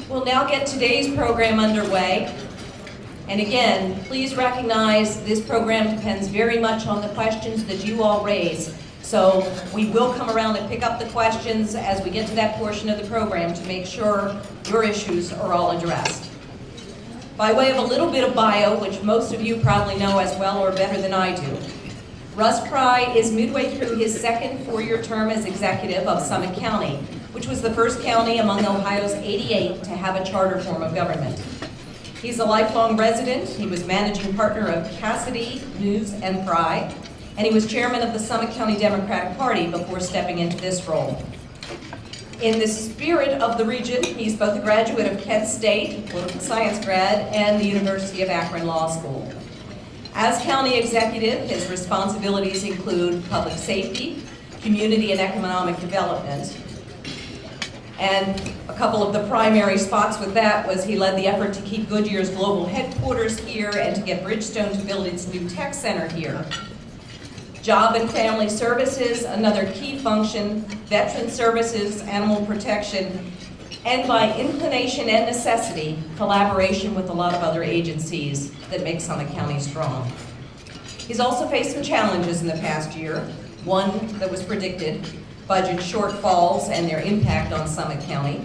We'll now get today's program underway. And again, please recognize this program depends very much on the questions that you all raise. So we will come around and pick up the questions as we get to that portion of the program to make sure your issues are all addressed. By way of a little bit of bio, which most of you probably know as well or better than I do, Russ Pry is midway through his second four-year term as executive of Summit County, which was the first county among Ohio's 88 to have a charter form of government. He's a lifelong resident. He was managing partner of Cassidy, News, and Pry, and he was chairman of the Summit County Democratic Party before stepping into this role. In the spirit of the region, he's both a graduate of Kent State, political science grad, and the University of Akron Law School. As county executive, his responsibilities include public safety, community and economic development. And a couple of the primary spots with that was he led the effort to keep Goodyear's global headquarters here and to get Bridgestone to build its new tech center here. Job and Family Services, another key function, Veteran Services, Animal Protection, and by inclination and necessity, collaboration with a lot of other agencies that make Summit County strong. He's also faced some challenges in the past year, one that was predicted, budget shortfalls and their impact on Summit County,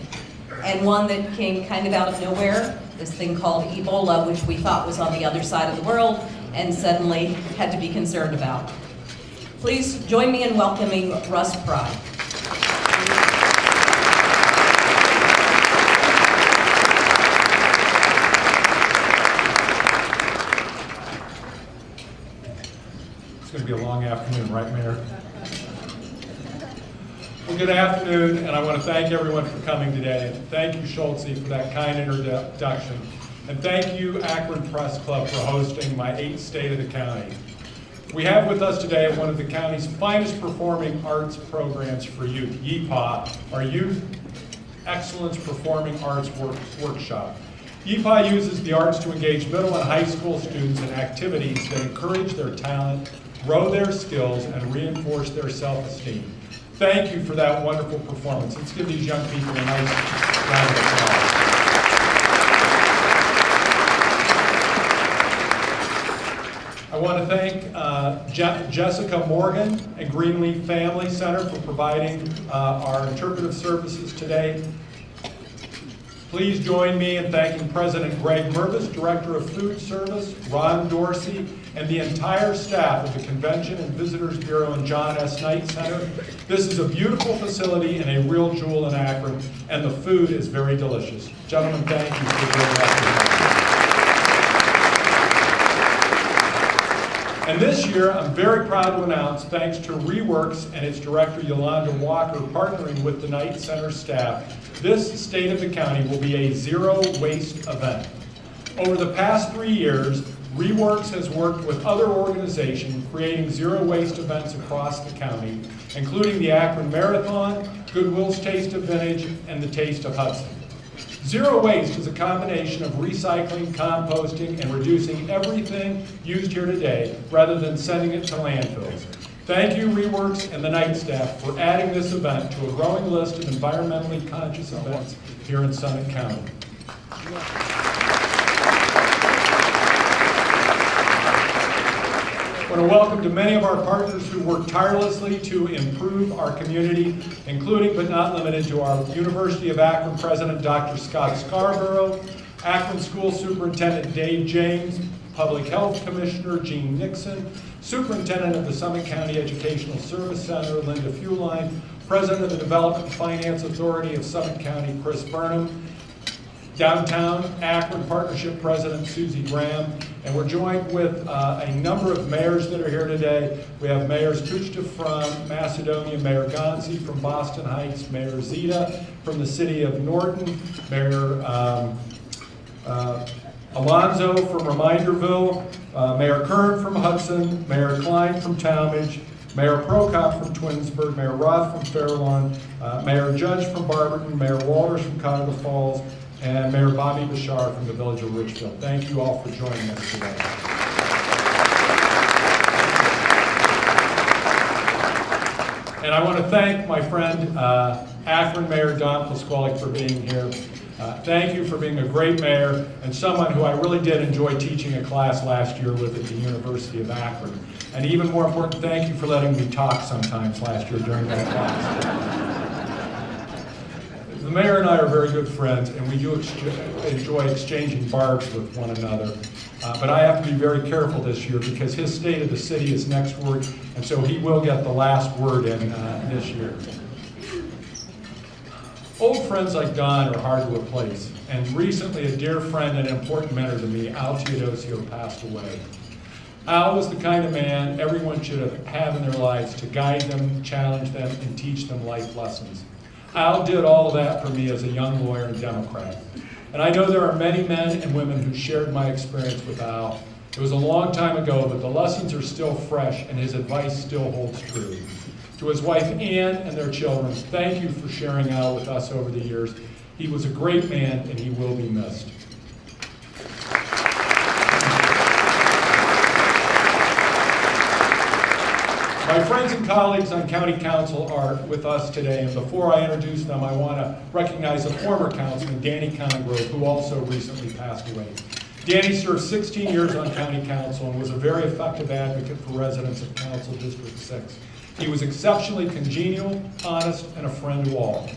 and one that came kind of out of nowhere, this thing called Ebola, which we thought was on the other side of the world and suddenly had to be concerned about. Please join me in welcoming Russ Pry. It's going to be a long afternoon, right, Mayor? Well, good afternoon, and I want to thank everyone for coming today. And thank you, Schultze, for that kind introduction. And thank you, Akron Press Club, for hosting my 8th State of the County. We have with us today one of the county's finest performing arts programs for youth, YPA, our Youth Excellence Performing Arts Workshop. YPA uses the arts to engage middle and high school students in activities that encourage their talent, grow their skills, and reinforce their self-esteem. Thank you for that wonderful performance. Let's give these young people a nice round of applause. I want to thank Jessica Morgan and Greenleaf Family Center for providing our interpretive services today. Please join me in thanking President Greg Mervis, Director of Food Service, Ron Dorsey, and the entire staff of the Convention and Visitors Bureau and John S. Knight Center. This is a beautiful facility and a real jewel in Akron, and the food is very delicious. Gentlemen, thank you for doing that. And this year, I'm very proud to announce, thanks to Reworks and its director, Yolanda Walker, partnering with the Knight Center staff, this State of the County will be a zero waste event. Over the past 3 years, Reworks has worked with other organizations creating zero waste events across the county, including the Akron Marathon, Goodwill's Taste of Vintage, and the Taste of Hudson. Zero waste is a combination of recycling, composting, and reducing everything used here today rather than sending it to landfills. Thank you, Reworks and the Knight staff, for adding this event to a growing list of environmentally conscious events here in Summit County. I want to welcome to many of our partners who work tirelessly to improve our community, including but not limited to our University of Akron President, Dr. Scott Scarborough, Akron School Superintendent Dave James, Public Health Commissioner Gene Nixon, Superintendent of the Summit County Educational Service Center, Linda Fuline, President of the Development and Finance Authority of Summit County, Chris Burnham, Downtown Akron Partnership President Susie Graham, and we're joined with a number of mayors that are here today. We have Mayors Kuchta from Macedonia, Mayor Gonsi from Boston Heights, Mayor Zita from the city of Norton, Mayor Alonzo from Reminderville, Mayor Kern from Hudson, Mayor Klein from Talmadge, Mayor Prokop from Twinsburg, Mayor Roth from Fairlawn, Mayor Judge from Barberton, Mayor Walters from Cuyahoga Falls, and Mayor Bobby Bashar from the village of Richfield. Thank you all for joining us today. And I want to thank my friend, Akron Mayor Don Pasquale, for being here. Thank you for being a great mayor and someone who I really did enjoy teaching a class last year with at the University of Akron. And even more important, thank you for letting me talk sometimes last year during that class. The mayor and I are very good friends, and we do enjoy exchanging barbs with one another. But I have to be very careful this year because his state of the city is next word, and so he will get the last word in this year. Old friends like Don are hard to replace, and recently a dear friend and important mentor to me, Al Teodosio, passed away. Al was the kind of man everyone should have in their lives to guide them, challenge them, and teach them life lessons. Al did all of that for me as a young lawyer and Democrat. And I know there are many men and women who shared my experience with Al. It was a long time ago, but the lessons are still fresh and his advice still holds true. To his wife Ann and their children, thank you for sharing Al with us over the years. He was a great man and he will be missed. My friends and colleagues on County Council are with us today, and before I introduce them, I want to recognize a former councilman, Danny Congrove, who also recently passed away. Danny served 16 years on County Council and was a very effective advocate for residents of Council District 6. He was exceptionally congenial, honest, and a friend to all.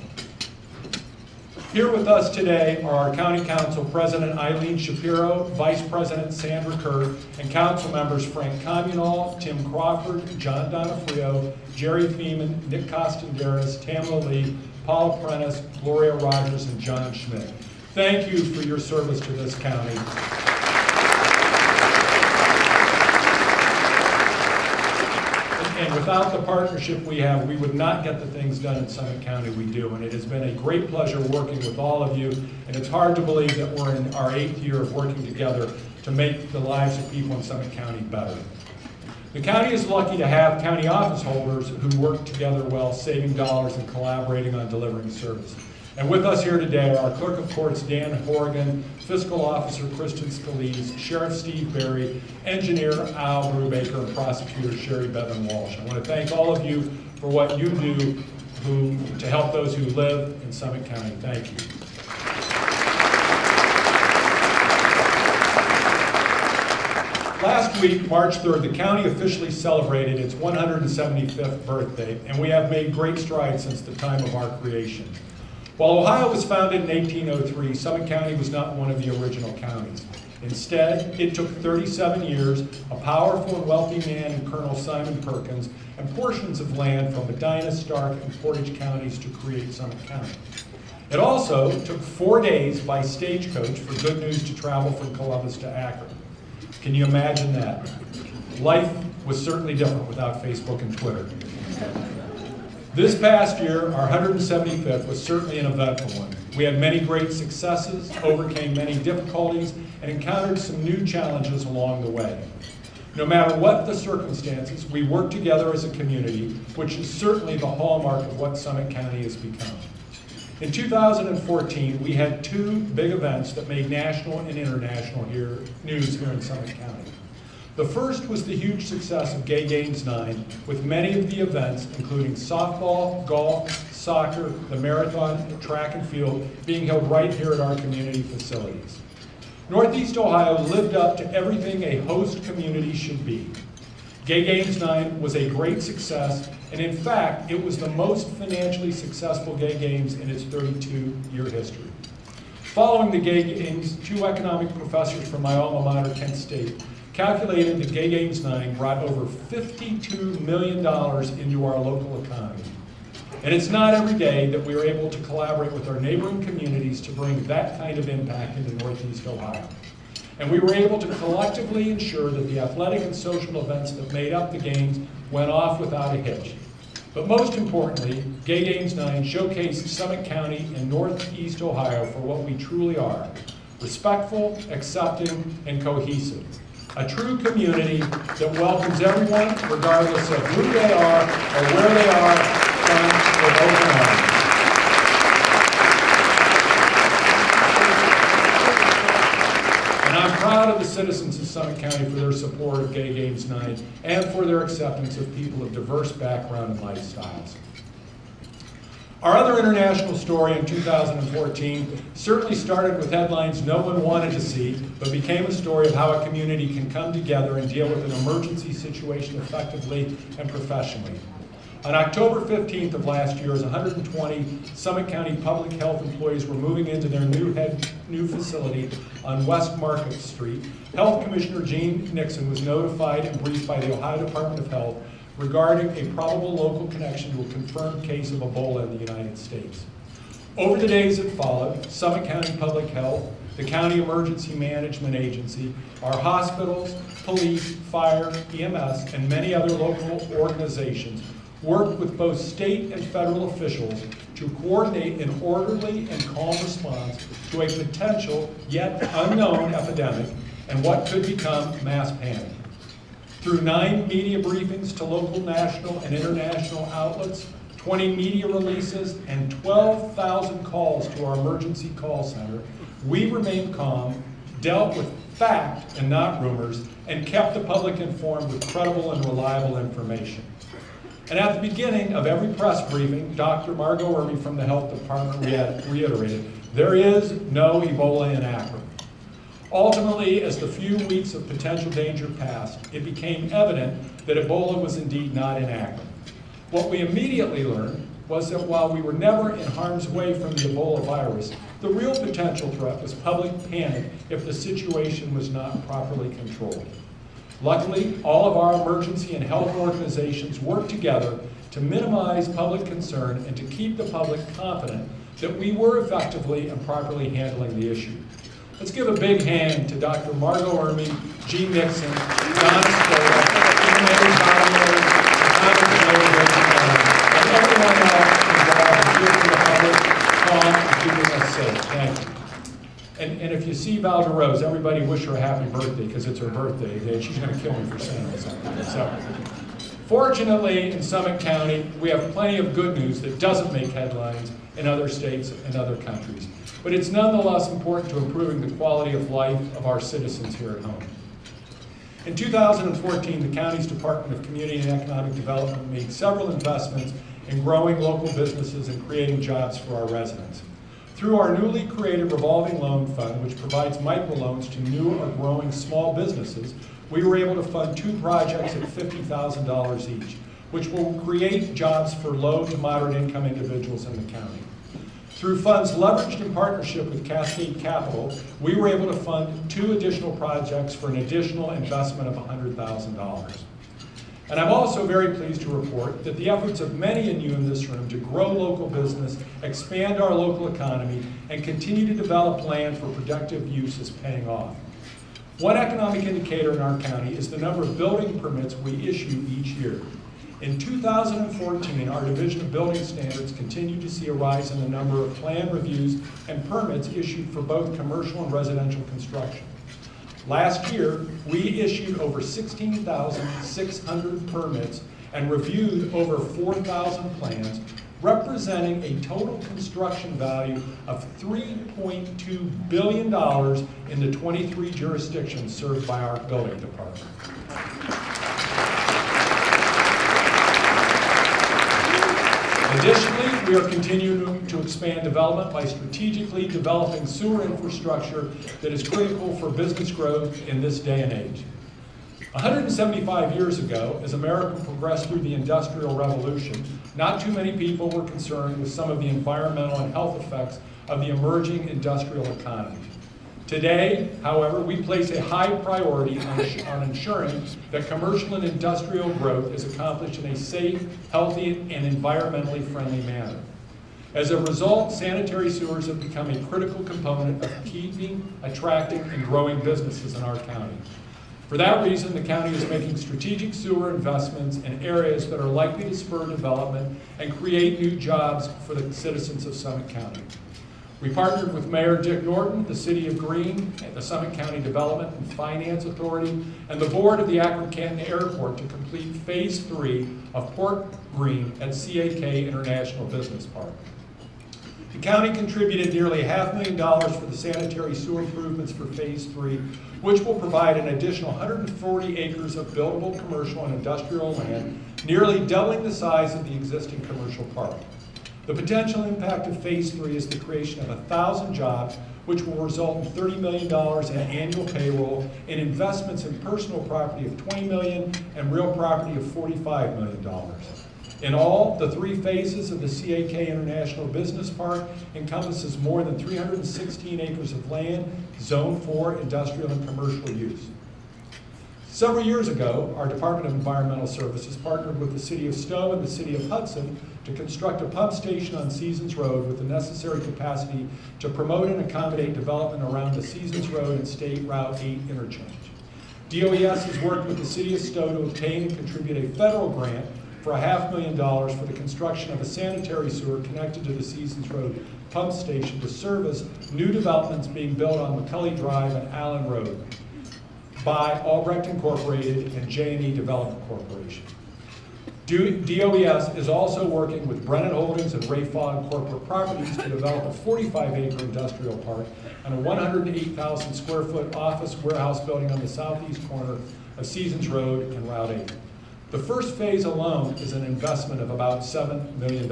Here with us today are our County Council President Eileen Shapiro, Vice President Sandra Kerr, and Council members Frank Communal, Tim Crawford, John Donofrio, Jerry Feeman, Nick Costanderas, Tamara Lee, Paul Prentice, Gloria Rogers, and John Schmidt. Thank you for your service to this county. And without the partnership we have, we would not get the things done in Summit County we do. And it has been a great pleasure working with all of you. And it's hard to believe that we're in our 8th year of working together to make the lives of people in Summit County better. The county is lucky to have county office holders who work together well, saving dollars and collaborating on delivering service. And with us here today are our Clerk of Courts, Dan Horrigan, Fiscal Officer, Kristen Scalise, Sheriff Steve Berry, Engineer Al Brubaker, and Prosecutor Sherry Bevan Walsh. I want to thank all of you for what you do to help those who live in Summit County. Thank you. Last week, March 3rd, the county officially celebrated its 175th birthday, and we have made great strides since the time of our creation. While Ohio was founded in 1803, Summit County was not one of the original counties. Instead, it took 37 years, a powerful and wealthy man in Colonel Simon Perkins, and portions of land from Medina, Stark, and Portage counties to create Summit County. It also took 4 days by stagecoach for Good News to travel from Columbus to Akron. Can you imagine that? Life was certainly different without Facebook and Twitter. This past year, our 175th was certainly an eventful one. We had many great successes, overcame many difficulties, and encountered some new challenges along the way. No matter what the circumstances, we worked together as a community, which is certainly the hallmark of what Summit County has become. In 2014, we had 2 big events that made national and international news here in Summit County. The first was the huge success of Gay Games 9, with many of the events, including softball, golf, soccer, the marathon, track and field, being held right here at our community facilities. Northeast Ohio lived up to everything a host community should be. Gay Games 9 was a great success, and in fact, it was the most financially successful Gay Games in its 32-year history. Following the Gay Games, 2 economic professors from my alma mater, Kent State, calculated that Gay Games 9 brought over $52 million into our local economy. And it's not every day that we are able to collaborate with our neighboring communities to bring that kind of impact into Northeast Ohio. And we were able to collectively ensure that the athletic and social events that made up the games went off without a hitch. But most importantly, Gay Games 9 showcased Summit County and Northeast Ohio for what we truly are: respectful, accepting, and cohesive. A true community that welcomes everyone, regardless of who they are or where they are from, with open arms. And I'm proud of the citizens of Summit County for their support of Gay Games 9 and for their acceptance of people of diverse background and lifestyles. Our other international story in 2014 certainly started with headlines no one wanted to see, but became a story of how a community can come together and deal with an emergency situation effectively and professionally. On October 15th of last year, as 120 Summit County public health employees were moving into their new facility on West Market Street, Health Commissioner Gene Nixon was notified and briefed by the Ohio Department of Health regarding a probable local connection to a confirmed case of Ebola in the United States. Over the days that followed, Summit County Public Health, the County Emergency Management Agency, our hospitals, police, fire, EMS, and many other local organizations worked with both state and federal officials to coordinate an orderly and calm response to a potential yet unknown epidemic and what could become mass panic. Through 9 media briefings to local, national, and international outlets, 20 media releases, and 12,000 calls to our emergency call center, we remained calm, dealt with fact and not rumors, and kept the public informed with credible and reliable information. And at the beginning of every press briefing, Dr. Margot Irby from the Health Department reiterated, there is no Ebola in Akron. Ultimately, as the few weeks of potential danger passed, it became evident that Ebola was indeed not in Akron. What we immediately learned was that while we were never in harm's way from the Ebola virus, the real potential threat was public panic if the situation was not properly controlled. Luckily, all of our emergency and health organizations worked together to minimize public concern and to keep the public confident that we were effectively and properly handling the issue. Let's give a big hand to Dr. Margot Irby, Gene Nixon, Don Scola, Commander Conway, and everyone else involved in keeping the public calm and keeping us safe. Thank you. And if you see Val DeRose, everybody wish her a happy birthday because it's her birthday today. She's going to kill me for saying this. So, fortunately, in Summit County, we have plenty of good news that doesn't make headlines in other states and other countries. But it's nonetheless important to improving the quality of life of our citizens here at home. In 2014, the county's Department of Community and Economic Development made several investments in growing local businesses and creating jobs for our residents. Through our newly created revolving loan fund, which provides microloans to new or growing small businesses, we were able to fund 2 projects at $50,000 each, which will create jobs for low to moderate income individuals in the county. Through funds leveraged in partnership with Cascade Capital, we were able to fund 2 additional projects for an additional investment of $100,000. And I'm also very pleased to report that the efforts of many of you in this room to grow local business, expand our local economy, and continue to develop land for productive use is paying off. One economic indicator in our county is the number of building permits we issue each year. In 2014, our Division of Building Standards continued to see a rise in the number of plan reviews and permits issued for both commercial and residential construction. Last year, we issued over 16,600 permits and reviewed over 4,000 plans, representing a total construction value of $3.2 billion in the 23 jurisdictions served by our building department. Additionally, we are continuing to expand development by strategically developing sewer infrastructure that is critical for business growth in this day and age. 175 years ago, as America progressed through the Industrial Revolution, not too many people were concerned with some of the environmental and health effects of the emerging industrial economy. Today, however, we place a high priority on ensuring that commercial and industrial growth is accomplished in a safe, healthy, and environmentally friendly manner. As a result, sanitary sewers have become a critical component of keeping, attracting, and growing businesses in our county. For that reason, the county is making strategic sewer investments in areas that are likely to spur development and create new jobs for the citizens of Summit County. We partnered with Mayor Dick Norton, the City of Greene, the Summit County Development and Finance Authority, and the board of the Akron-Canton Airport to complete Phase 3 of Port Greene at CAK International Business Park. The county contributed nearly $500,000 for the sanitary sewer improvements for Phase 3, which will provide an additional 140 acres of buildable commercial and industrial land, nearly doubling the size of the existing commercial park. The potential impact of Phase 3 is the creation of 1,000 jobs, which will result in $30 million in annual payroll and investments in personal property of $20 million and real property of $45 million. In all, the 3 phases of the CAK International Business Park encompasses more than 316 acres of land, zoned for industrial and commercial use. Several years ago, our Department of Environmental Services partnered with the City of Stowe and the City of Hudson to construct a pump station on Seasons Road with the necessary capacity to promote and accommodate development around the Seasons Road and State Route 8 interchange. DOES has worked with the City of Stowe to obtain and contribute a federal grant for $500,000 for the construction of a sanitary sewer connected to the Seasons Road pump station to service new developments being built on McCully Drive and Allen Road by Albrecht Incorporated and J&E Development Corporation. DOES is also working with Brennan Holdings and Ray Fogg Corporate Properties to develop a 45-acre industrial park and a 108,000 square foot office warehouse building on the southeast corner of Seasons Road and Route 8. The first phase alone is an investment of about $7 million.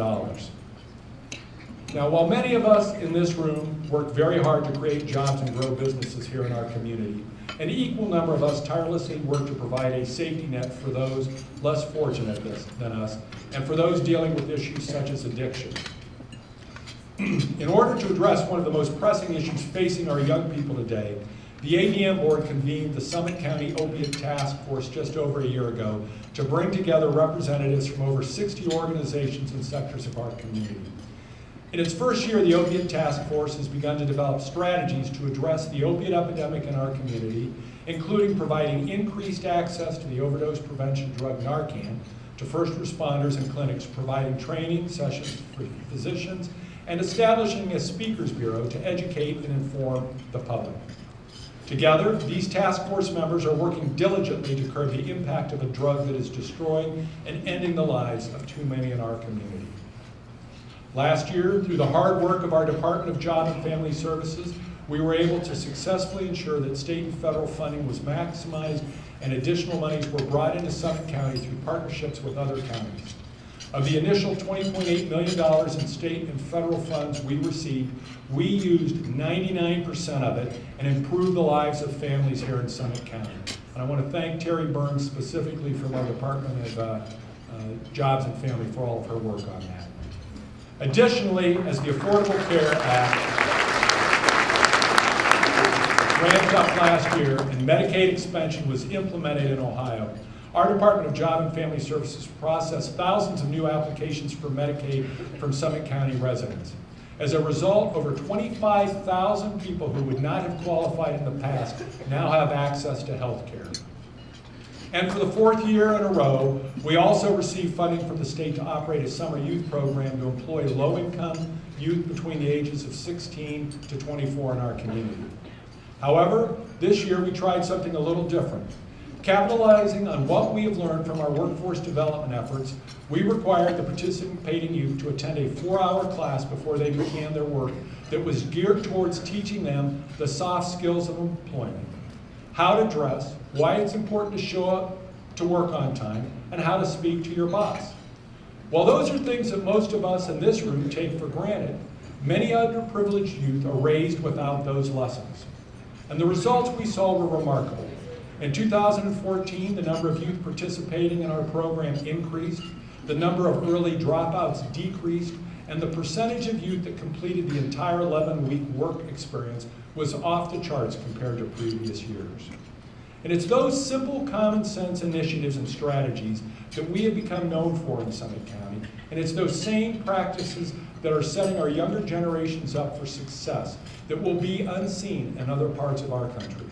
Now, while many of us in this room work very hard to create jobs and grow businesses here in our community, an equal number of us tirelessly work to provide a safety net for those less fortunate than us, and for those dealing with issues such as addiction. In order to address one of the most pressing issues facing our young people today, the ADM Board convened the Summit County Opiate Task Force just over a year ago to bring together representatives from over 60 organizations and sectors of our community. In its first year, the Opiate Task Force has begun to develop strategies to address the opiate epidemic in our community, including providing increased access to the overdose prevention drug Narcan to first responders and clinics, providing training sessions for physicians, and establishing a speakers bureau to educate and inform the public. Together, these task force members are working diligently to curb the impact of a drug that is destroying and ending the lives of too many in our community. Last year, through the hard work of our Department of Job and Family Services, we were able to successfully ensure that state and federal funding was maximized and additional monies were brought into Summit County through partnerships with other counties. Of the initial $20.8 million in state and federal funds we received, we used 99% of it and improved the lives of families here in Summit County. And I want to thank Terry Burns specifically from our Department of Jobs and Family for all of her work on that. Additionally, as the Affordable Care Act ramped up last year and Medicaid expansion was implemented in Ohio, our Department of Job and Family Services processed thousands of new applications for Medicaid from Summit County residents. As a result, over 25,000 people who would not have qualified in the past now have access to health care. And for the 4th year in a row, we also received funding from the state to operate a summer youth program to employ low-income youth between the ages of 16 to 24 in our community. However, this year we tried something a little different. Capitalizing on what we have learned from our workforce development efforts, we required the participating youth to attend a 4-hour class before they began their work that was geared towards teaching them the soft skills of employment: how to dress, why it's important to show up to work on time, and how to speak to your boss. While those are things that most of us in this room take for granted, many underprivileged youth are raised without those lessons. And the results we saw were remarkable. In 2014, the number of youth participating in our program increased, the number of early dropouts decreased, and the percentage of youth that completed the entire 11-week work experience was off the charts compared to previous years. And it's those simple common sense initiatives and strategies that we have become known for in Summit County, and it's those same practices that are setting our younger generations up for success that will be unseen in other parts of our country.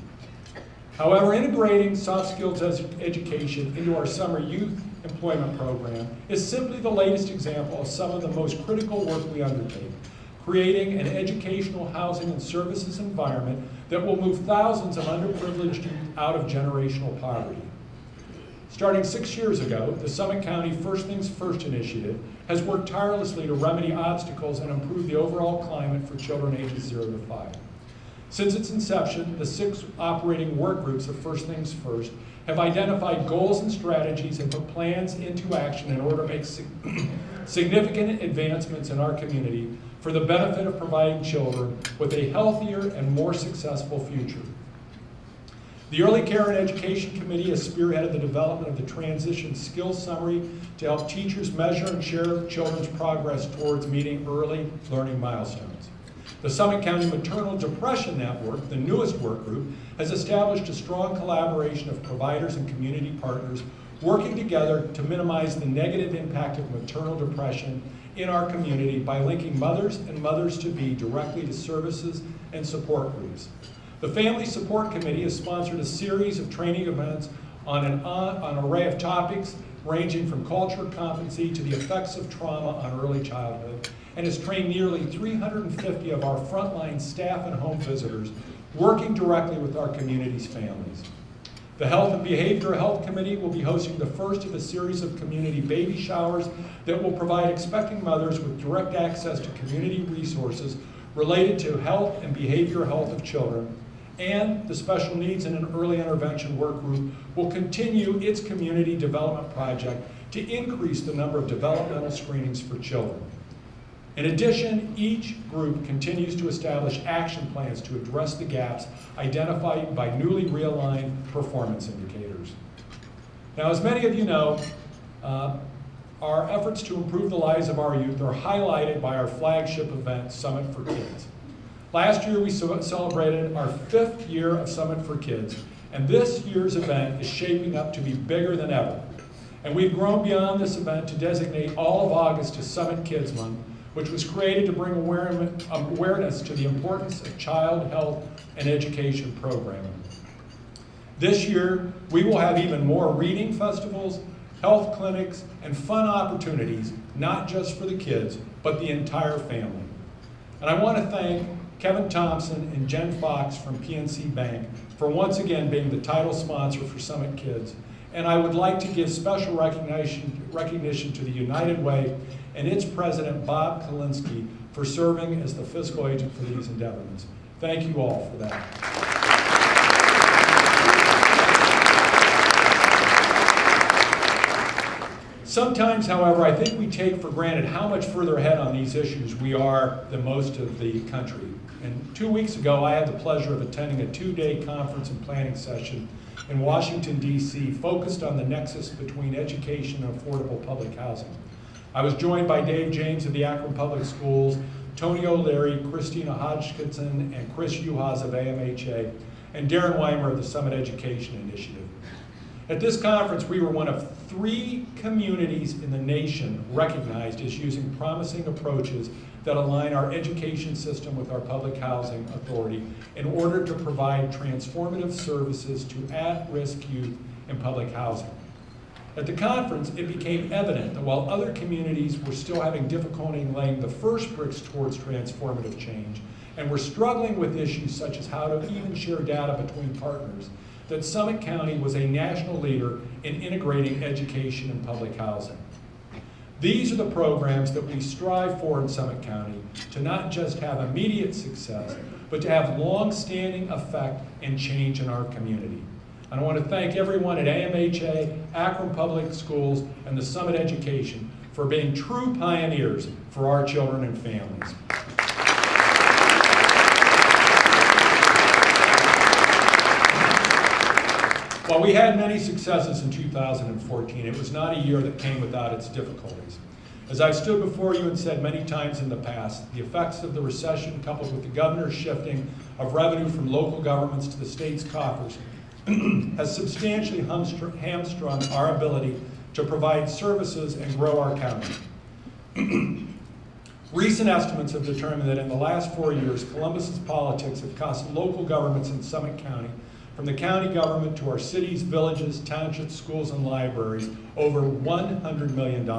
However, integrating soft skills education into our summer youth employment program is simply the latest example of some of the most critical work we undertake, creating an educational, housing, and services environment that will move thousands of underprivileged youth out of generational poverty. Starting 6 years ago, the Summit County First Things First initiative has worked tirelessly to remedy obstacles and improve the overall climate for children ages 0 to 5. Since its inception, the 6 operating work groups of First Things First have identified goals and strategies and put plans into action in order to make significant advancements in our community for the benefit of providing children with a healthier and more successful future. The Early Care and Education Committee has spearheaded the development of the Transition Skills Summary to help teachers measure and share children's progress towards meeting early learning milestones. The Summit County Maternal Depression Network, the newest work group, has established a strong collaboration of providers and community partners working together to minimize the negative impact of maternal depression in our community by linking mothers and mothers-to-be directly to services and support groups. The Family Support Committee has sponsored a series of training events on an array of topics ranging from cultural competency to the effects of trauma on early childhood, and has trained nearly 350 of our frontline staff and home visitors working directly with our community's families. The Health and Behavioral Health Committee will be hosting the first of a series of community baby showers that will provide expecting mothers with direct access to community resources related to health and behavioral health of children. And the Special Needs and an Early Intervention Work Group will continue its community development project to increase the number of developmental screenings for children. In addition, each group continues to establish action plans to address the gaps identified by newly realigned performance indicators. Now, as many of you know, our efforts to improve the lives of our youth are highlighted by our flagship event, Summit for Kids. Last year, we celebrated our 5th year of Summit for Kids, and this year's event is shaping up to be bigger than ever. And we've grown beyond this event to designate all of August to Summit Kids Month, which was created to bring awareness to the importance of child health and education programming. This year, we will have even more reading festivals, health clinics, and fun opportunities, not just for the kids, but the entire family. And I want to thank Kevin Thompson and Jen Fox from PNC Bank for once again being the title sponsor for Summit Kids. And I would like to give special recognition to the United Way and its president, Bob Kalinsky, for serving as the fiscal agent for these endeavors. Thank you all for that. Sometimes, however, I think we take for granted how much further ahead on these issues we are than most of the country. And 2 weeks ago, I had the pleasure of attending a 2-day conference and planning session in Washington, D.C., focused on the nexus between education and affordable public housing. I was joined by Dave James of the Akron Public Schools, Tony O'Leary, Christina Hodgkinson, and Chris Uhas of AMHA, and Darren Weimer of the Summit Education Initiative. At this conference, we were one of 3 communities in the nation recognized as using promising approaches that align our education system with our public housing authority in order to provide transformative services to at-risk youth in public housing. At the conference, it became evident that while other communities were still having difficulty in laying the first bricks towards transformative change, and were struggling with issues such as how to even share data between partners, that Summit County was a national leader in integrating education and public housing. These are the programs that we strive for in Summit County, to not just have immediate success, but to have long-standing effect and change in our community. And I want to thank everyone at AMHA, Akron Public Schools, and the Summit Education for being true pioneers for our children and families. While we had many successes in 2014, it was not a year that came without its difficulties. As I've stood before you and said many times in the past, the effects of the recession, coupled with the governor's shifting of revenue from local governments to the state's coffers, has substantially hamstrung our ability to provide services and grow our county. Recent estimates have determined that in the last 4 years, Columbus's politics have cost local governments in Summit County, from the county government to our cities, villages, townships, schools, and libraries, over $100 million.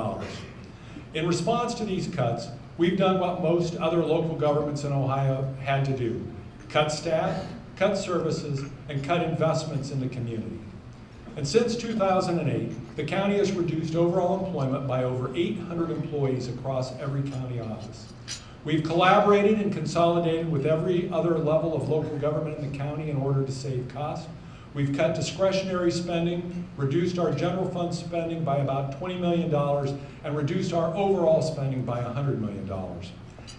In response to these cuts, we've done what most other local governments in Ohio had to do: cut staff, cut services, and cut investments in the community. And since 2008, the county has reduced overall employment by over 800 employees across every county office. We've collaborated and consolidated with every other level of local government in the county in order to save costs. We've cut discretionary spending, reduced our general fund spending by about $20 million, and reduced our overall spending by $100 million.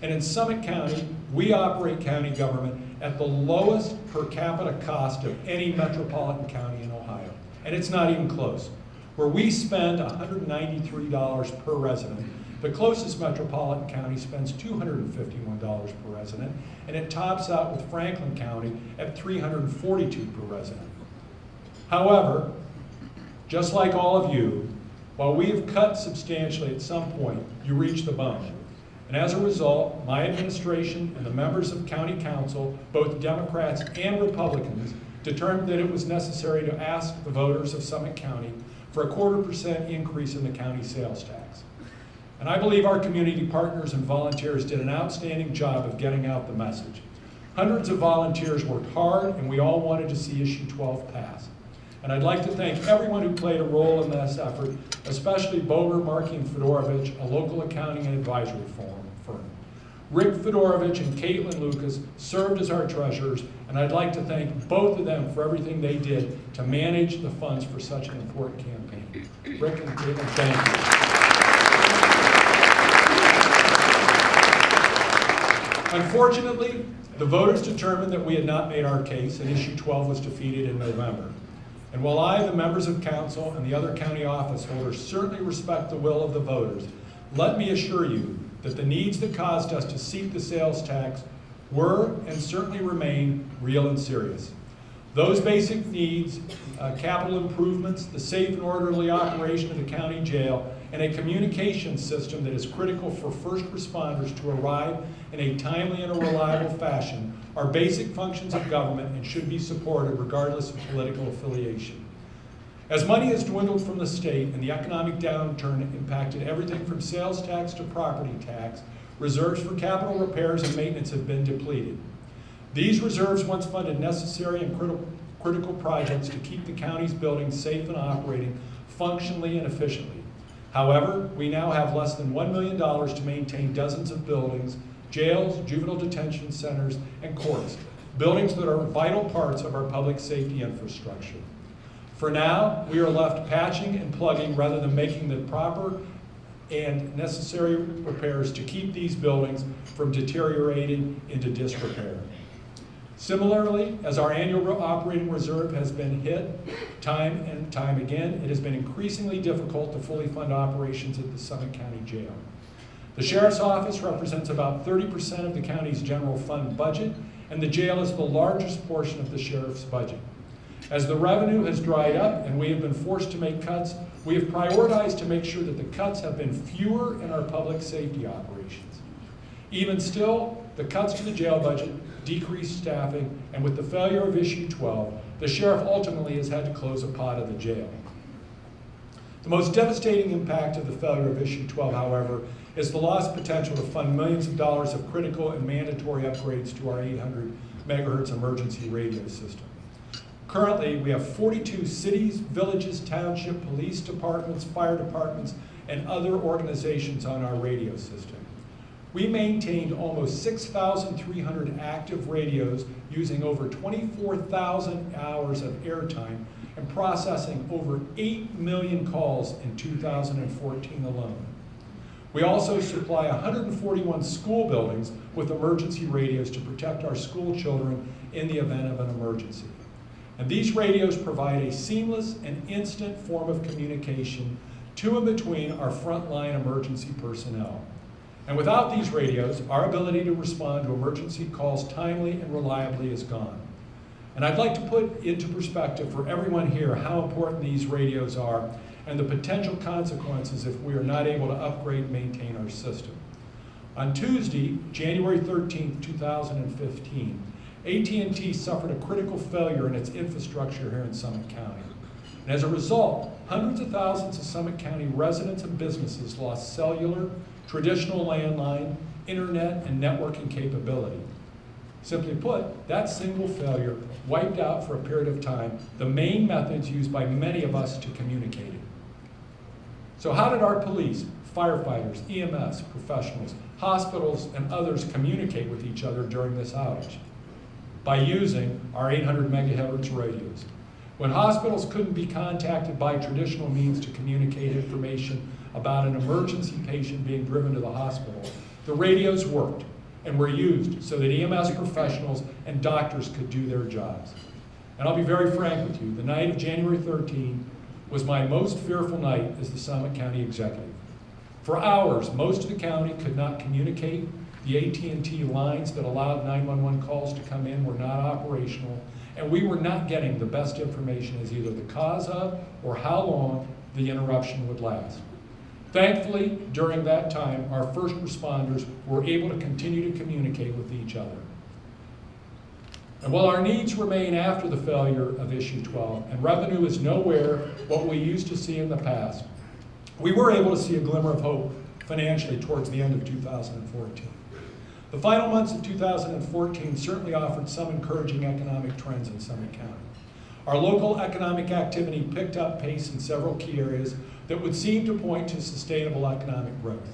And in Summit County, we operate county government at the lowest per capita cost of any metropolitan county in Ohio. And it's not even close. Where we spend $193 per resident, the closest metropolitan county spends $251 per resident, and it tops out with Franklin County at $342 per resident. However, just like all of you, while we have cut substantially at some point, you reach the bone. And as a result, my administration and the members of County Council, both Democrats and Republicans, determined that it was necessary to ask the voters of Summit County for a 0.25% increase in the county sales tax. And I believe our community partners and volunteers did an outstanding job of getting out the message. Hundreds of volunteers worked hard, and we all wanted to see Issue 12 pass. And I'd like to thank everyone who played a role in this effort, especially Boger, Markey, and Fedorovich, a local accounting and advisory firm. Rick Fedorovich and Caitlin Lucas served as our treasurers, and I'd like to thank both of them for everything they did to manage the funds for such an important campaign. Rick and Caitlin, thank you. Unfortunately, the voters determined that we had not made our case, and Issue 12 was defeated in November. And while I, the members of council, and the other county office holders certainly respect the will of the voters, let me assure you that the needs that caused us to seek the sales tax were and certainly remain real and serious. Those basic needs, capital improvements, the safe and orderly operation of the county jail, and a communication system that is critical for first responders to arrive in a timely and a reliable fashion are basic functions of government and should be supported regardless of political affiliation. As money has dwindled from the state and the economic downturn impacted everything from sales tax to property tax, reserves for capital repairs and maintenance have been depleted. These reserves once funded necessary and critical projects to keep the county's buildings safe and operating functionally and efficiently. However, we now have less than $1 million to maintain dozens of buildings, jails, juvenile detention centers, and courts, buildings that are vital parts of our public safety infrastructure. For now, we are left patching and plugging rather than making the proper and necessary repairs to keep these buildings from deteriorating into disrepair. Similarly, as our annual operating reserve has been hit time and time again, it has been increasingly difficult to fully fund operations at the Summit County Jail. The Sheriff's Office represents about 30% of the county's general fund budget, and the jail is the largest portion of the Sheriff's budget. As the revenue has dried up and we have been forced to make cuts, we have prioritized to make sure that the cuts have been fewer in our public safety operations. Even still, the cuts to the jail budget, decreased staffing, and with the failure of Issue 12, the sheriff ultimately has had to close a pod of the jail. The most devastating impact of the failure of Issue 12, however, is the lost potential to fund millions of dollars of critical and mandatory upgrades to our 800 megahertz emergency radio system. Currently, we have 42 cities, villages, township, police departments, fire departments, and other organizations on our radio system. We maintained almost 6,300 active radios using over 24,000 hours of airtime and processing over 8 million calls in 2014 alone. We also supply 141 school buildings with emergency radios to protect our school children in the event of an emergency. And these radios provide a seamless and instant form of communication to and between our frontline emergency personnel. And without these radios, our ability to respond to emergency calls timely and reliably is gone. And I'd like to put into perspective for everyone here how important these radios are and the potential consequences if we are not able to upgrade and maintain our system. On Tuesday, January 13th, 2015, AT&T suffered a critical failure in its infrastructure here in Summit County. And as a result, hundreds of thousands of Summit County residents and businesses lost cellular, traditional landline, internet, and networking capability. Simply put, that single failure wiped out for a period of time the main methods used by many of us to communicate. So how did our police, firefighters, EMS professionals, hospitals, and others communicate with each other during this outage? By using our 800 megahertz radios. When hospitals couldn't be contacted by traditional means to communicate information about an emergency patient being driven to the hospital, the radios worked and were used so that EMS professionals and doctors could do their jobs. And I'll be very frank with you, the night of January 13 was my most fearful night as the Summit County executive. For hours, most of the county could not communicate. The AT&T lines that allowed 911 calls to come in were not operational, and we were not getting the best information as either the cause of or how long the interruption would last. Thankfully, during that time, our first responders were able to continue to communicate with each other. And while our needs remain after the failure of Issue 12, and revenue is nowhere what we used to see in the past, we were able to see a glimmer of hope financially towards the end of 2014. The final months of 2014 certainly offered some encouraging economic trends in Summit County. Our local economic activity picked up pace in several key areas that would seem to point to sustainable economic growth.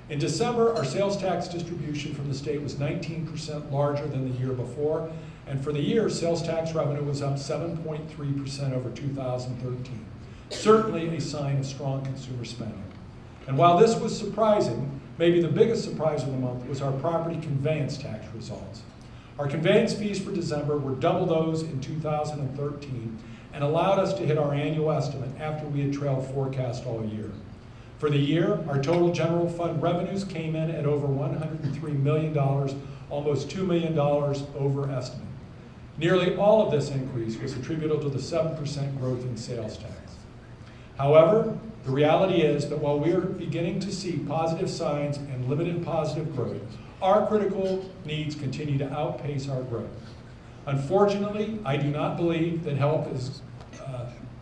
In December, our sales tax distribution from the state was 19% larger than the year before, and for the year, sales tax revenue was up 7.3% over 2013. Certainly a sign of strong consumer spending. And while this was surprising, maybe the biggest surprise of the month was our property conveyance tax results. Our conveyance fees for December were double those in 2013 and allowed us to hit our annual estimate after we had trailed forecast all year. For the year, our total general fund revenues came in at over $103 million, almost $2 million over estimate. Nearly all of this increase was attributable to the 7% growth in sales tax. However, the reality is that while we are beginning to see positive signs and limited positive growth, our critical needs continue to outpace our growth. Unfortunately, I do not believe that help is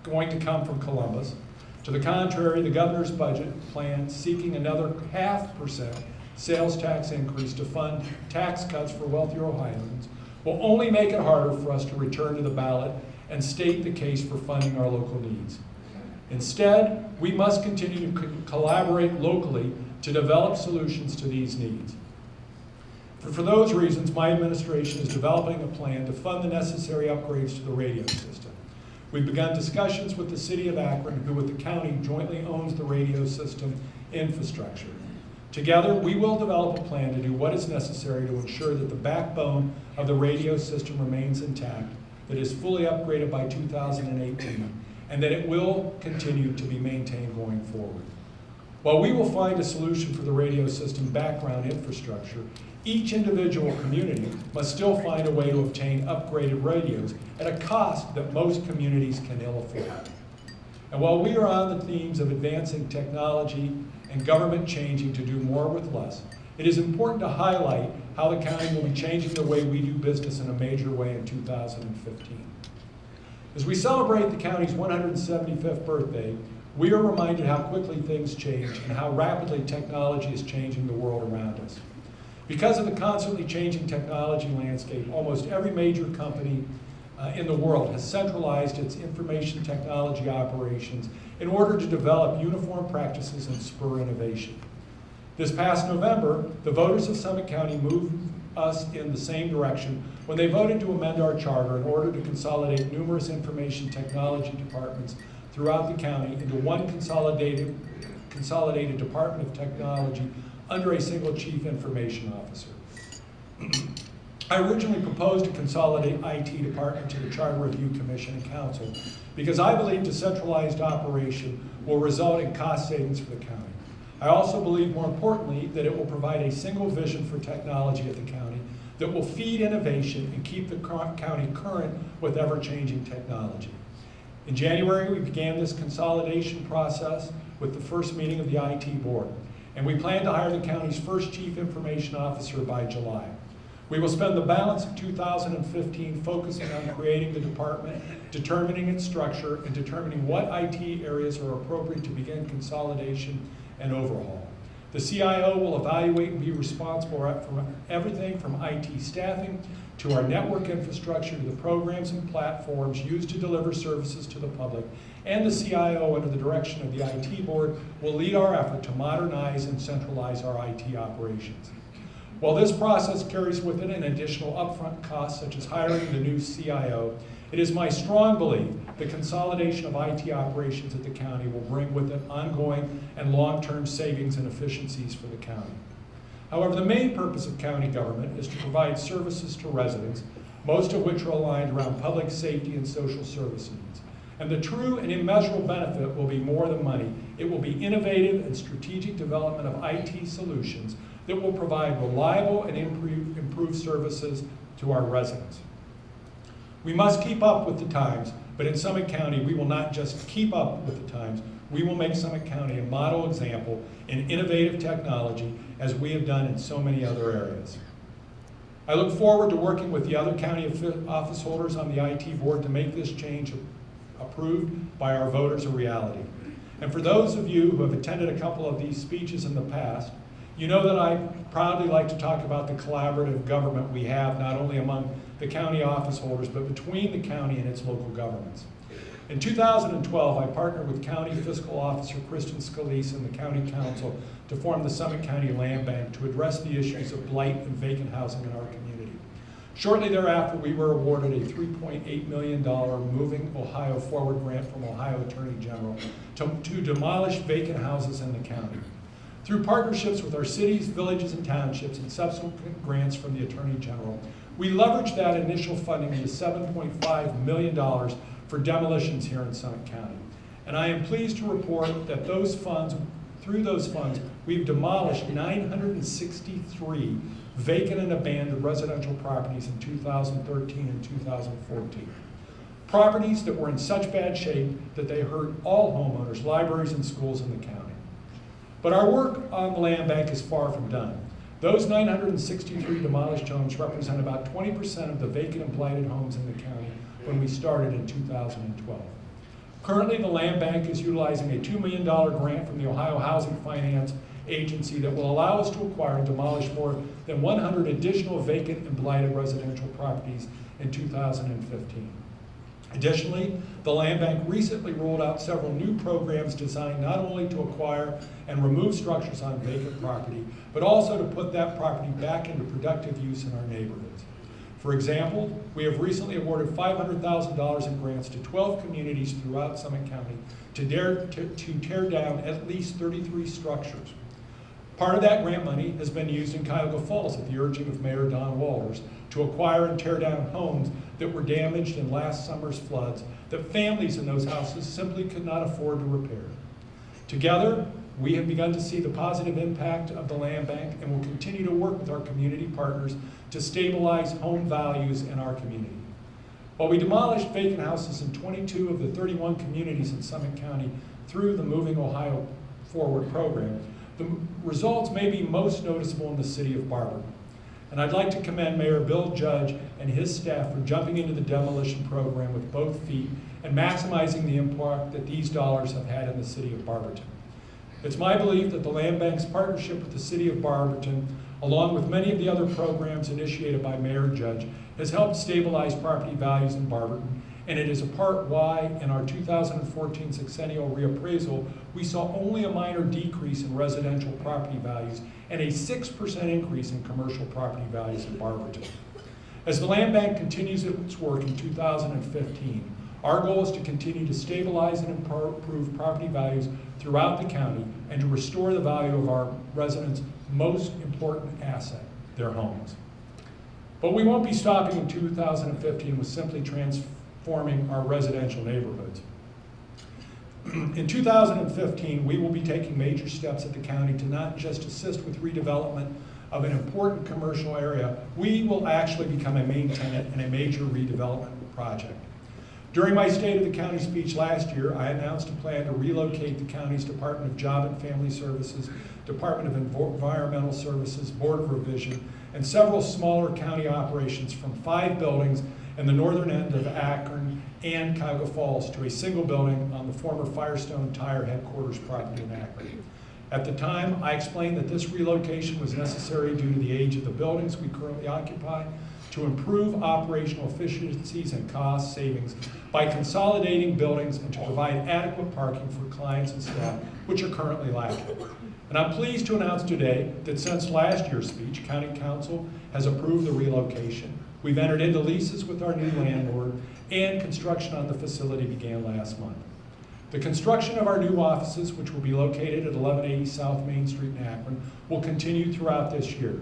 going to come from Columbus. To the contrary, the governor's budget plan seeking another 0.5% sales tax increase to fund tax cuts for wealthier Ohioans will only make it harder for us to return to the ballot and state the case for funding our local needs. Instead, we must continue to collaborate locally to develop solutions to these needs. For those reasons, my administration is developing a plan to fund the necessary upgrades to the radio system. We've begun discussions with the city of Akron, who with the county jointly owns the radio system infrastructure. Together, we will develop a plan to do what is necessary to ensure that the backbone of the radio system remains intact, that is fully upgraded by 2018, and that it will continue to be maintained going forward. While we will find a solution for the radio system background infrastructure, each individual community must still find a way to obtain upgraded radios at a cost that most communities can ill afford. And while we are on the themes of advancing technology and government changing to do more with less, it is important to highlight how the county will be changing the way we do business in a major way in 2015. As we celebrate the county's 175th birthday, we are reminded how quickly things change and how rapidly technology is changing the world around us. Because of the constantly changing technology landscape, almost every major company in the world has centralized its information technology operations in order to develop uniform practices and spur innovation. This past November, the voters of Summit County moved us in the same direction when they voted to amend our charter in order to consolidate numerous information technology departments throughout the county into one consolidated Department of Technology under a single Chief Information Officer. I originally proposed to consolidate IT department to the Charter Review Commission and Council because I believe decentralized operation will result in cost savings for the county. I also believe, more importantly, that it will provide a single vision for technology at the county that will feed innovation and keep the county current with ever-changing technology. In January, we began this consolidation process with the first meeting of the IT board, and we plan to hire the county's first Chief Information Officer by July. We will spend the balance of 2015 focusing on creating the department, determining its structure, and determining what IT areas are appropriate to begin consolidation and overhaul. The CIO will evaluate and be responsible for everything from IT staffing to our network infrastructure to the programs and platforms used to deliver services to the public. And the CIO, under the direction of the IT board, will lead our effort to modernize and centralize our IT operations. While this process carries with it an additional upfront cost, such as hiring the new CIO, It is my strong belief the consolidation of IT operations at the county will bring with it ongoing and long-term savings and efficiencies for the county. However, the main purpose of county government is to provide services to residents, most of which are aligned around public safety and social service needs. And the true and immeasurable benefit will be more than money. It will be innovative and strategic development of IT solutions that will provide reliable and improved services to our residents. We must keep up with the times, but in Summit County, we will not just keep up with the times, we will make Summit County a model example in innovative technology as we have done in so many other areas. I look forward to working with the other county office holders on the IT board to make this change approved by our voters a reality. And for those of you who have attended a couple of these speeches in the past, you know that I proudly like to talk about the collaborative government we have, not only among the county office holders, but between the county and its local governments. In 2012, I partnered with County Fiscal Officer Kristen Scalise and the County Council to form the Summit County Land Bank to address the issues of blight and vacant housing in our community. Shortly thereafter, we were awarded a $3.8 million Moving Ohio Forward grant from Ohio Attorney General to demolish vacant houses in the county. Through partnerships with our cities, villages, and townships and subsequent grants from the Attorney General, we leveraged that initial funding into $7.5 million for demolitions here in Summit County. And I am pleased to report that through those funds, we've demolished 963 vacant and abandoned residential properties in 2013 and 2014. Properties that were in such bad shape that they hurt all homeowners, libraries, and schools in the county. But our work on the land bank is far from done. Those 963 demolished homes represent about 20% of the vacant and blighted homes in the county when we started in 2012. Currently, the land bank is utilizing a $2 million grant from the Ohio Housing Finance Agency that will allow us to acquire and demolish more than 100 additional vacant and blighted residential properties in 2015. Additionally, the land bank recently rolled out several new programs designed not only to acquire and remove structures on vacant property, but also to put that property back into productive use in our neighborhoods. For example, we have recently awarded $500,000 in grants to 12 communities throughout Summit County to tear down at least 33 structures. Part of that grant money has been used in Cuyahoga Falls at the urging of Mayor Don Walters to acquire and tear down homes that were damaged in last summer's floods that families in those houses simply could not afford to repair. Together, we have begun to see the positive impact of the land bank and will continue to work with our community partners to stabilize home values in our community. While we demolished vacant houses in 22 of the 31 communities in Summit County through the Moving Ohio Forward program, the results may be most noticeable in the city of Barberton. And I'd like to commend Mayor Bill Judge and his staff for jumping into the demolition program with both feet and maximizing the impact that these dollars have had in the city of Barberton. It's my belief that the Land Bank's partnership with the city of Barberton, along with many of the other programs initiated by Mayor Judge, has helped stabilize property values in Barberton, and it is a part why in our 2014 sexennial reappraisal, we saw only a minor decrease in residential property values and a 6% increase in commercial property values in Barberton. As the Land Bank continues its work in 2015, our goal is to continue to stabilize and improve property values throughout the county and to restore the value of our residents' most important asset, their homes. But we won't be stopping in 2015 with simply transforming our residential neighborhoods. In 2015, we will be taking major steps at the county to not just assist with redevelopment of an important commercial area, we will actually become a main tenant in a major redevelopment project. During my State of the County speech last year, I announced a plan to relocate the county's Department of Job and Family Services, Department of Environmental Services, Board of Revision, and several smaller county operations from 5 buildings in the northern end of Akron and Cuyahoga Falls to a single building on the former Firestone Tire headquarters property in Akron. At the time, I explained that this relocation was necessary due to the age of the buildings we currently occupy, to improve operational efficiencies and cost savings by consolidating buildings and to provide adequate parking for clients and staff, which are currently lacking. And I'm pleased to announce today that since last year's speech, County Council has approved the relocation, We've entered into leases with our new landlord, and construction on the facility began last month. The construction of our new offices, which will be located at 1180 South Main Street in Akron, will continue throughout this year.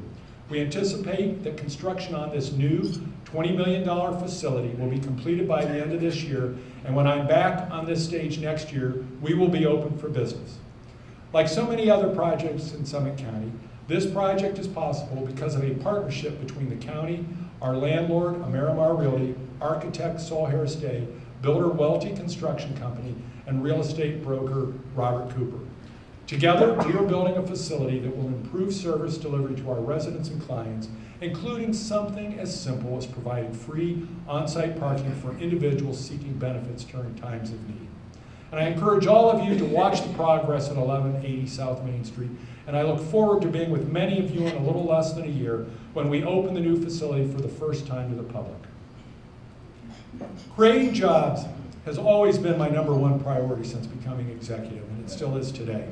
We anticipate that construction on this new $20 million facility will be completed by the end of this year, and when I'm back on this stage next year, we will be open for business. Like so many other projects in Summit County, this project is possible because of a partnership between the county, our landlord, Amerimar Realty, architect Saul Harris Day, builder Welty Construction Company, and real estate broker Robert Cooper. Together, we are building a facility that will improve service delivery to our residents and clients, including something as simple as providing free on-site parking for individuals seeking benefits during times of need. And I encourage all of you to watch the progress at 1180 South Main Street, and I look forward to being with many of you in a little less than a year when we open the new facility for the first time to the public. Creating jobs has always been my #1 priority since becoming executive, and it still is today.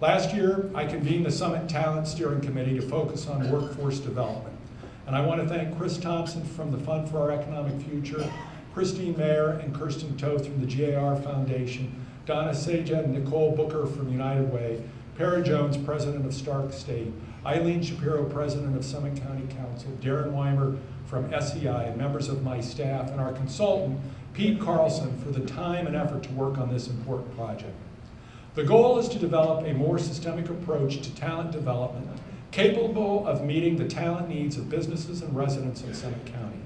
Last year, I convened the Summit Talent Steering Committee to focus on workforce development. And I want to thank Chris Thompson from the Fund for Our Economic Future, Christine Mayer and Kirsten Toth from the GAR Foundation, Donna Seja and Nicole Booker from United Way, Para Jones, president of Stark State, Eileen Shapiro, president of Summit County Council, Darren Weimer from SEI, and members of my staff, and our consultant, Pete Carlson, for the time and effort to work on this important project. The goal is to develop a more systemic approach to talent development, capable of meeting the talent needs of businesses and residents in Summit County.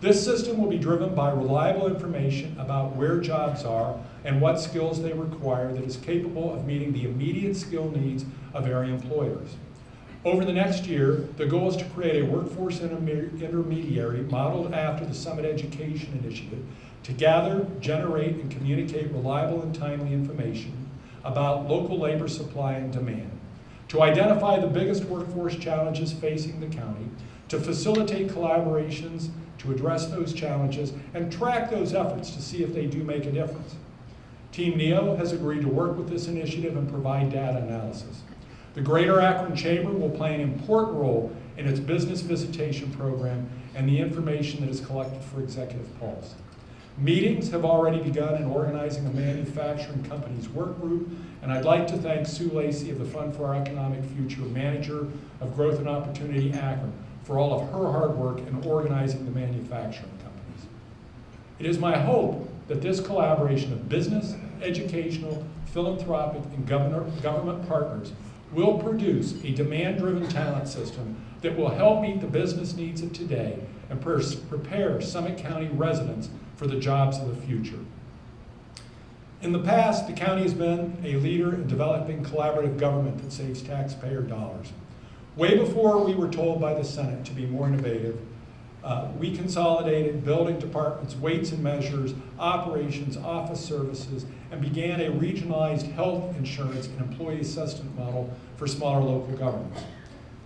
This system will be driven by reliable information about where jobs are and what skills they require that is capable of meeting the immediate skill needs of area employers. Over the next year, the goal is to create a workforce intermediary modeled after the Summit Education Initiative to gather, generate, and communicate reliable and timely information about local labor supply and demand, to identify the biggest workforce challenges facing the county, to facilitate collaborations to address those challenges, and track those efforts to see if they do make a difference. Team NEO has agreed to work with this initiative and provide data analysis. The Greater Akron Chamber will play an important role in its business visitation program and the information that is collected for Executive Pulse. Meetings have already begun in organizing a manufacturing companies work group, and I'd like to thank Sue Lacey of the Fund for Our Economic Future, manager of Growth and Opportunity Akron, for all of her hard work in organizing the manufacturing companies. It is my hope that this collaboration of business, educational, philanthropic, and government partners will produce a demand-driven talent system that will help meet the business needs of today and prepare Summit County residents for the jobs of the future. In the past, the county has been a leader in developing collaborative government that saves taxpayer dollars. Way before we were told by the Senate to be more innovative, we consolidated building departments, weights and measures, operations, office services, and began a regionalized health insurance and employee assistance model for smaller local governments.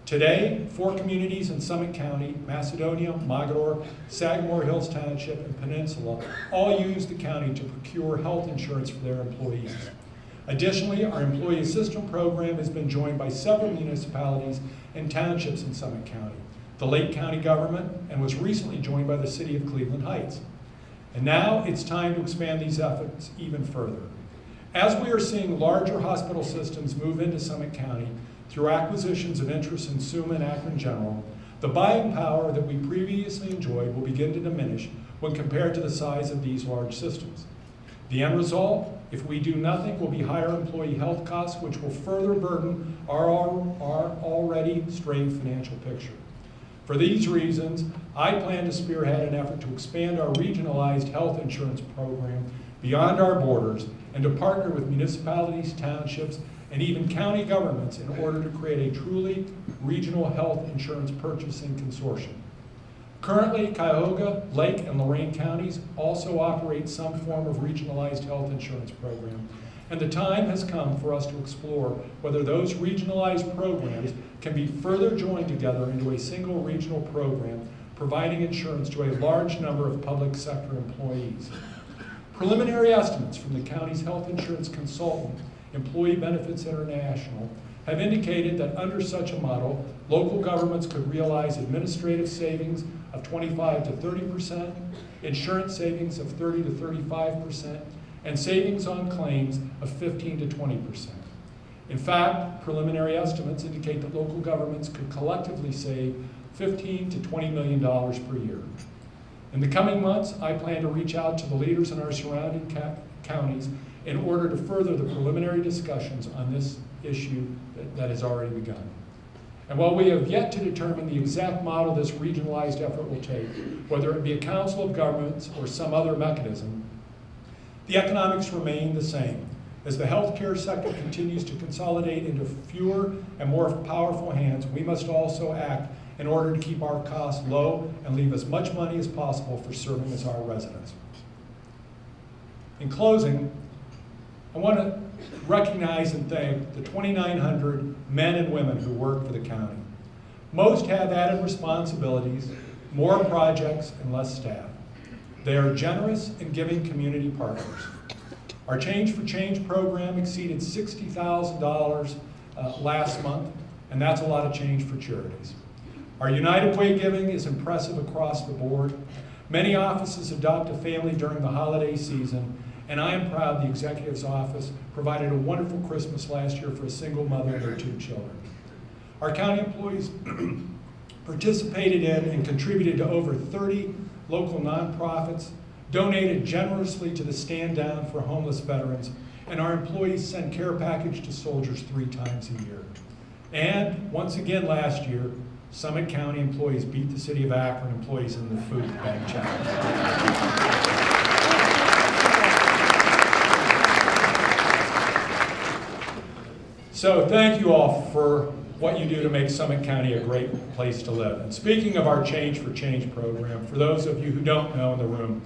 Today, 4 communities in Summit County, Macedonia, Mogador, Sagamore Hills Township, and Peninsula, all use the county to procure health insurance for their employees. Additionally, our employee assistance program has been joined by several municipalities and townships in Summit County, the Lake County government, and was recently joined by the city of Cleveland Heights. And now it's time to expand these efforts even further. As we are seeing larger hospital systems move into Summit County through acquisitions of interest in SUMA and Akron General, the buying power that we previously enjoyed will begin to diminish when compared to the size of these large systems. The end result, if we do nothing, will be higher employee health costs, which will further burden our already strained financial picture. For these reasons, I plan to spearhead an effort to expand our regionalized health insurance program beyond our borders and to partner with municipalities, townships, and even county governments in order to create a truly regional health insurance purchasing consortium. Currently, Cuyahoga, Lake, and Lorain counties also operate some form of regionalized health insurance program, and the time has come for us to explore whether those regionalized programs can be further joined together into a single regional program, providing insurance to a large number of public sector employees. Preliminary estimates from the county's health insurance consultant, Employee Benefits International, have indicated that under such a model, local governments could realize administrative savings of 25 to 30%, insurance savings of 30 to 35%, and savings on claims of 15 to 20%. In fact, preliminary estimates indicate that local governments could collectively save $15 to $20 million per year. In the coming months, I plan to reach out to the leaders in our surrounding counties in order to further the preliminary discussions on this issue that has already begun. And while we have yet to determine the exact model this regionalized effort will take, whether it be a council of governments or some other mechanism, the economics remain the same. As the healthcare sector continues to consolidate into fewer and more powerful hands, we must also act in order to keep our costs low and leave as much money as possible for serving as our residents. In closing, I want to recognize and thank the 2,900 men and women who work for the county. Most have added responsibilities, more projects, and less staff. They are generous and giving community partners. Our Change for Change program exceeded $60,000 last month, and that's a lot of change for charities. Our United Way giving is impressive across the board. Many offices adopt a family during the holiday season, and I am proud the Executive's Office provided a wonderful Christmas last year for a single mother and their 2 children. Our county employees participated in and contributed to over 30 local nonprofits, donated generously to the Stand Down for Homeless Veterans, and our employees send care package to soldiers 3 times a year. And once again last year, Summit County employees beat the City of Akron employees in the food bank challenge. So thank you all for what you do to make Summit County a great place to live. And speaking of our Change for Change program, for those of you who don't know in the room,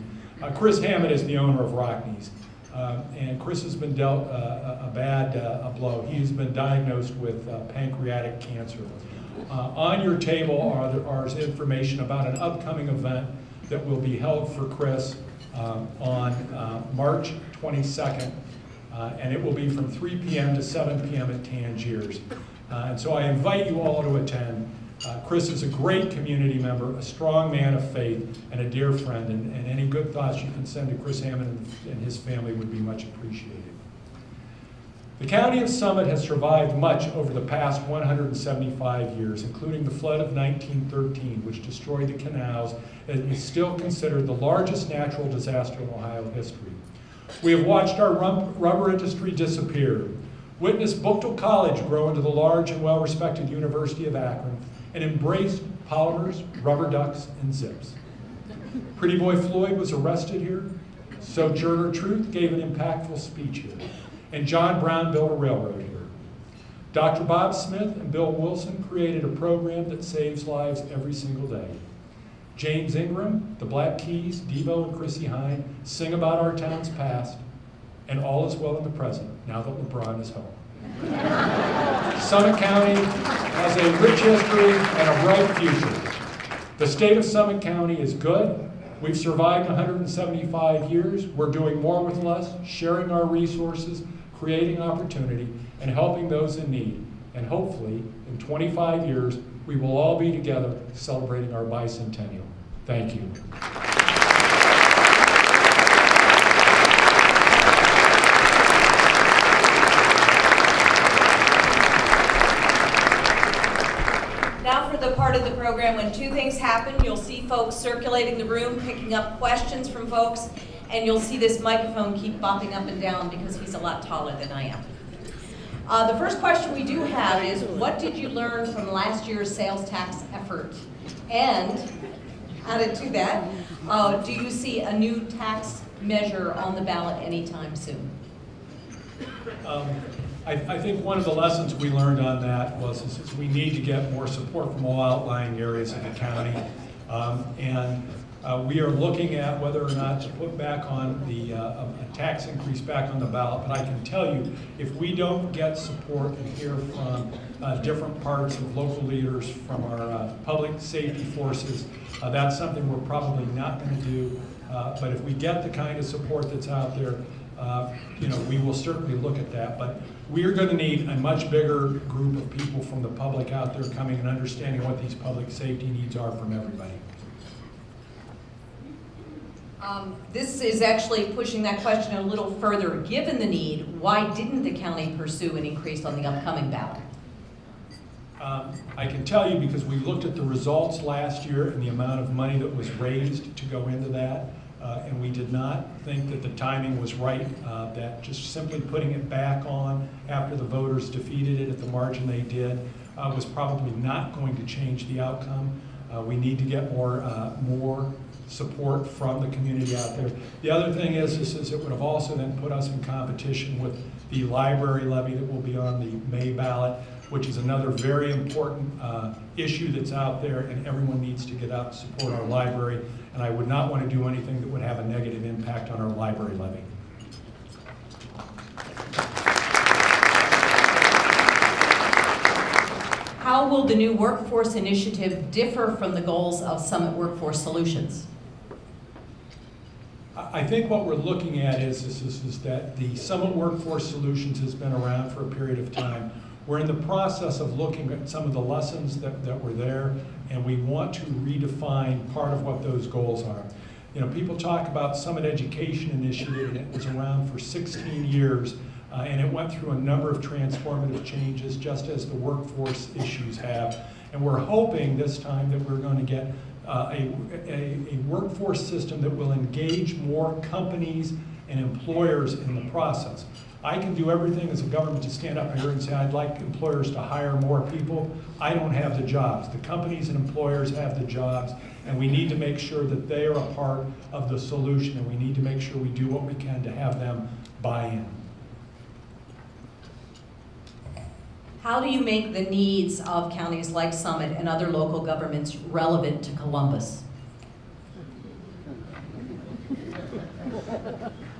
Chris Hammond is the owner of Rockneys. And Chris has been dealt a bad blow. He's been diagnosed with pancreatic cancer. On your table are information about an upcoming event that will be held for Chris on March 22nd. And it will be from 3 p.m. to 7 p.m. at Tangiers. And so I invite you all to attend. Chris is a great community member, a strong man of faith, and a dear friend. And any good thoughts you can send to Chris Hammond and his family would be much appreciated. The County of Summit has survived much over the past 175 years, including the flood of 1913, which destroyed the canals and is still considered the largest natural disaster in Ohio history. We have watched our rubber industry disappear, witnessed Buchtel College grow into the large and well-respected University of Akron, and embraced polymers, rubber ducks, and zips. Pretty Boy Floyd was arrested here, Sojourner Truth gave an impactful speech here, and John Brown built a railroad here. Dr. Bob Smith and Bill Wilson created a program that saves lives every single day. James Ingram, the Black Keys, Devo, and Chrissy Hine sing about our town's past, and all is well in the present, now that LeBron is home. Summit County has a rich history and a bright future. The state of Summit County is good. We've survived 175 years. We're doing more with less, sharing our resources, creating opportunity, and helping those in need. And hopefully, in 25 years, we will all be together celebrating our bicentennial. Thank you. Now for the part of the program when 2 things happen. You'll see folks circulating the room, picking up questions from folks, and you'll see this microphone keep bopping up and down because he's a lot taller than I am. The first question we do have is, what did you learn from last year's sales tax effort? And added to that, do you see a new tax measure on the ballot anytime soon? I think one of the lessons we learned on that was is we need to get more support from all outlying areas of the county. We are looking at whether or not to put back on the a tax increase back on the ballot. But I can tell you, if we don't get support and hear from different parts of local leaders, from our public safety forces, that's something we're probably not going to do. But if we get the kind of support that's out there, we will certainly look at that. But we are going to need a much bigger group of people from the public out there coming and understanding what these public safety needs are from everybody. This is actually pushing that question a little further. Given the need, why didn't the county pursue an increase on the upcoming ballot? I can tell you because we looked at the results last year and the amount of money that was raised to go into that, and we did not think that the timing was right, that just simply putting it back on after the voters defeated it at the margin they did was probably not going to change the outcome. We need to get more support from the community out there. The other thing is it would have also then put us in competition with the library levy that will be on the May ballot, which is another very important issue that's out there, and everyone needs to get out and support our library. And I would not want to do anything that would have a negative impact on our library levy. How will the new workforce initiative differ from the goals of Summit Workforce Solutions? I think what we're looking at is that the Summit Workforce Solutions has been around for a period of time. We're in the process of looking at some of the lessons that were there, and we want to redefine part of what those goals are. People talk about Summit Education Initiative, and it was around for 16 years, and it went through a number of transformative changes, just as the workforce issues have. And we're hoping this time that we're going to get a workforce system that will engage more companies and employers in the process. I can do everything as a government to stand up here and say I'd like employers to hire more people. I don't have the jobs. The companies and employers have the jobs, and we need to make sure that they are a part of the solution, and we need to make sure we do what we can to have them buy in. How do you make the needs of counties like Summit and other local governments relevant to Columbus?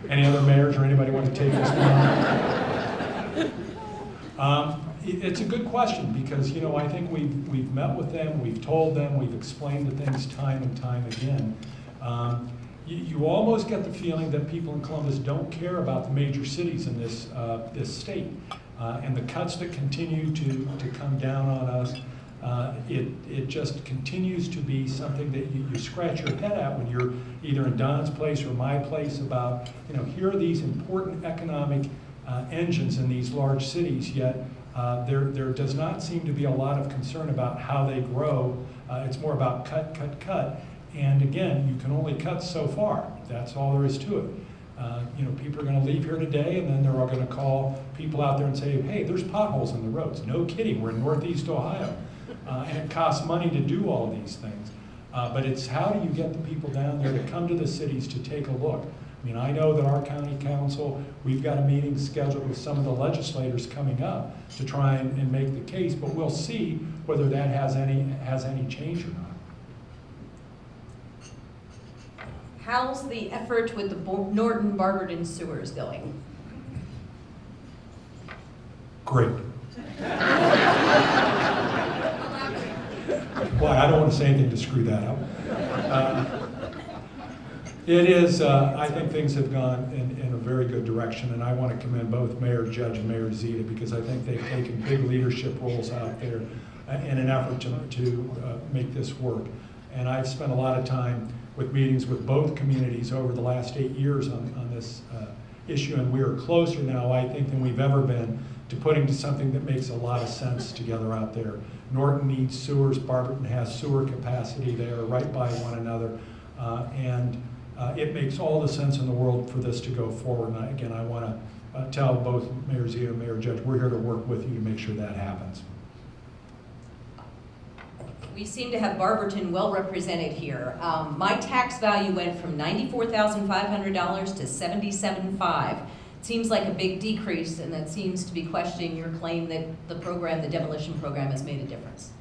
Any other mayors or anybody want to take this one? It's a good question because, I think we've met with them, we've told them, we've explained the things time and time again. You almost get the feeling that people in Columbus don't care about the major cities in this state. And the cuts that continue to come down on us, it just continues to be something that you scratch your head at when you're either in Don's place or my place about, here are these important economic engines in these large cities, yet there does not seem to be a lot of concern about how they grow. It's more about cut, cut, cut. And again, you can only cut so far. That's all there is to it. People are going to leave here today, and then they're all going to call people out there and say, hey, there's potholes in the roads. No kidding, we're in Northeast Ohio. And it costs money to do all of these things. But it's how do you get the people down there to come to the cities to take a look? I know that our county council, we've got a meeting scheduled with some of the legislators coming up to try and make the case, but we'll see whether that has any change or not. How's the effort with the Norton-Barberton sewers going? Great. Well, I don't want to say anything to screw that up. It is, I think things have gone in a very good direction, and I want to commend both Mayor Judge and Mayor Zeta because I think they've taken big leadership roles out there in an effort to make this work. And I've spent a lot of time with meetings with both communities over the last 8 years on this issue, and we are closer now, I think, than we've ever been to putting to something that makes a lot of sense together out there. Norton needs sewers, Barberton has sewer capacity, they are right by one another, and it makes all the sense in the world for this to go forward. And again, I want to tell both Mayor Zeta and Mayor Judge, we're here to work with you to make sure that happens. We seem to have Barberton well represented here. My tax value went from $94,500 to $77,500. It seems like a big decrease, and that seems to be questioning your claim that the demolition program has made a difference.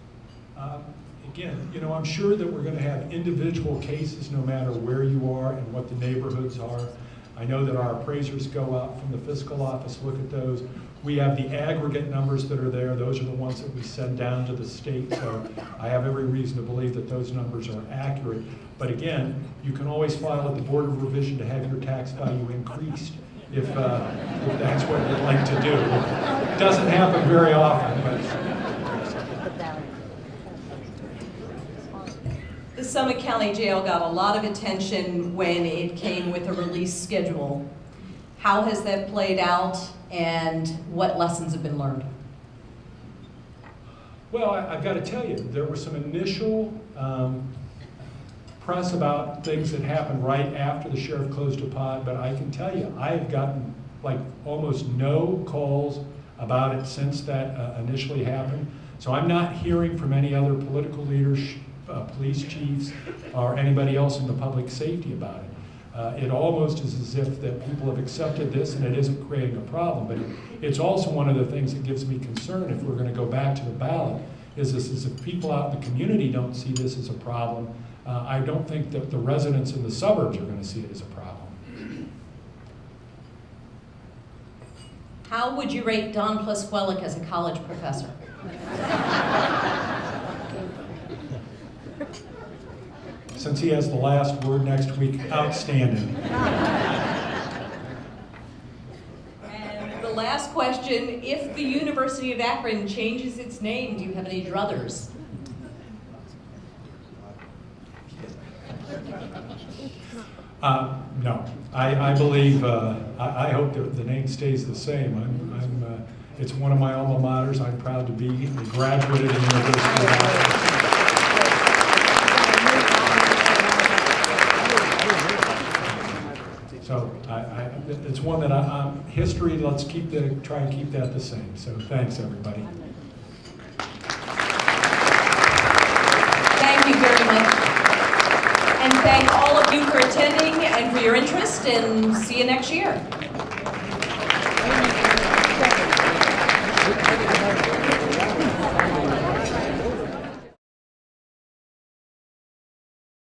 Again, I'm sure that we're going to have individual cases no matter where you are and what the neighborhoods are. I know that our appraisers go out from the fiscal office, look at those. We have the aggregate numbers that are there. Those are the ones that we send down to the state. So I have every reason to believe that those numbers are accurate. But again, you can always file at the Board of Revision to have your tax value increased. if that's what you'd like to do. It doesn't happen very often, but The Summit County Jail got a lot of attention when it came with a release schedule. How has that played out, and what lessons have been learned? well, I've got to tell you, there was some initial press about things that happened right after the sheriff closed a pod, but I can tell you, I have gotten like almost no calls about it since that initially happened. So I'm not hearing from any other political leaders, police chiefs, or anybody else in the public safety about it. It almost is as if that people have accepted this and it isn't creating a problem, but it's also one of the things that gives me concern if we're going to go back to the ballot, is if people out in the community don't see this as a problem, I don't think that the residents in the suburbs are going to see it as a problem. How would you rate Don Plusquellic as a college professor? Since he has the last word next week, outstanding. And the last question, if the University of Akron changes its name, do you have any druthers? No, I believe, I hope that the name stays the same. It's one of my alma maters. I'm proud to be a graduate of the University of Akron. So it's one that history, let's try and keep that the same. So thanks, everybody. Thank you very much. And thank all of you for attending and for your interest, and see you next year.